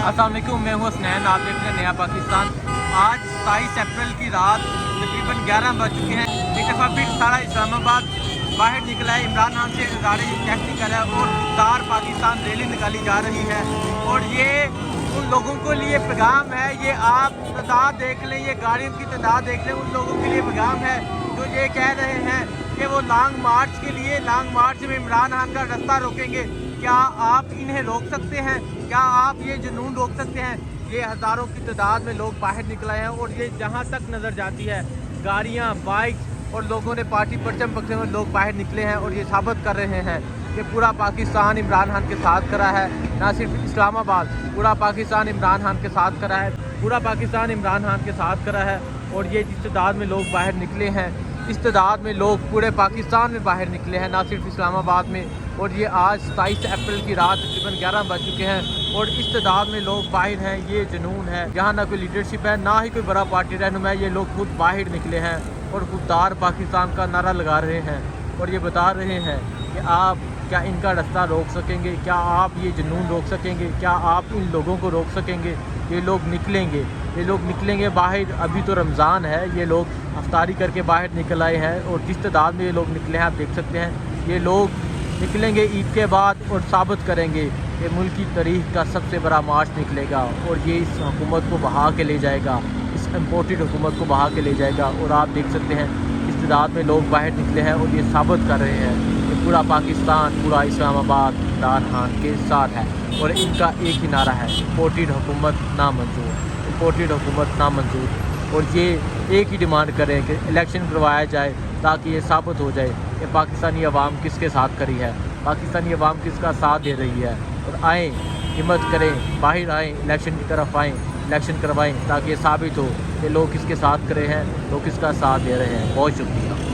अस्सलाम वालेकुम, मैं हूँ हसनैन, आप देख रहे हैं नया पाकिस्तान। आज 27 अप्रैल की रात तकरीबन 11 बज चुके हैं। एक दफ़ा फिर सारा इस्लामाबाद बाहर निकला है। इमरान खान से इज़हार टेक्निकल है और खुददार पाकिस्तान रैली निकाली जा रही है। और ये उन लोगों को लिए पैगाम है, ये आप तादाद देख लें, ये गाड़ियों की तादाद देख लें, उन लोगों के लिए पैगाम है जो ये कह रहे हैं कि वो लॉन्ग मार्च के लिए, लॉन्ग मार्च में इमरान खान का रास्ता रोकेंगे। क्या आप इन्हें रोक सकते हैं? क्या आप ये जुनून रोक सकते हैं? ये हज़ारों की तादाद में लोग बाहर निकल आए हैं और ये जहाँ तक नज़र जाती है गाड़ियाँ, बाइक और लोगों ने पार्टी परचम पकड़े हुए लोग बाहर निकले हैं और ये साबित कर रहे हैं कि पूरा पाकिस्तान इमरान खान के साथ खड़ा है। ना सिर्फ इस्लामाबाद, पूरा पाकिस्तान इमरान खान के साथ खड़ा है, पूरा पाकिस्तान इमरान खान के साथ खड़ा है। और ये जिस तादाद में लोग बाहर निकले हैं, इस तादाद में लोग पूरे पाकिस्तान में बाहर निकले हैं, ना सिर्फ इस्लामाबाद में। और ये आज 27 अप्रैल की रात तकरीबन 11 बज चुके हैं और इस तादाद में लोग बाहर हैं। ये जुनून है, यहाँ ना कोई लीडरशिप है, ना ही कोई बड़ा पार्टी रहनुमा है। ये लोग खुद बाहर निकले हैं और खुददार पाकिस्तान का नारा लगा रहे हैं और ये बता रहे हैं कि आप क्या इनका रास्ता रोक सकेंगे? क्या आप ये जुनून रोक सकेंगे? क्या आप इन लोगों को रोक सकेंगे? ये लोग निकलेंगे, ये लोग निकलेंगे बाहर। अभी तो रमज़ान है, ये लोग अफ्तारी करके बाहर निकल आए हैं और जिस तादाद में ये लोग निकले हैं आप देख सकते हैं। ये लोग निकलेंगे ईद के बाद और साबित करेंगे कि मुल्क की तारीख का सबसे बड़ा मार्च निकलेगा और ये इस हुकूमत को बहा के ले जाएगा, इस इम्पोर्टेड हुकूमत को बहा के ले जाएगा। और आप देख सकते हैं इस तादाद में लोग बाहर निकले हैं और ये साबित कर रहे हैं कि पूरा पाकिस्तान, पूरा इस्लामाबाद इमरान खान के साथ है। और इनका एक ही नारा है, इम्पोर्टेड हुकूमत नामंजूर, इम्पोर्टेड हुकूमत नामंजूर। और ये एक ही डिमांड करें कि इलेक्शन करवाया जाए ताकि ये साबित हो जाए कि पाकिस्तानी अवाम किसके साथ खड़ी है, पाकिस्तानी अवाम किसका साथ दे रही है। और आएँ, हिम्मत करें, बाहर आएँ, इलेक्शन की तरफ आएँ, इलेक्शन करवाएं ताकि ये साबित हो कि लोग किसके साथ खड़े हैं, लोग किसका साथ दे रहे हैं। बहुत शुक्रिया।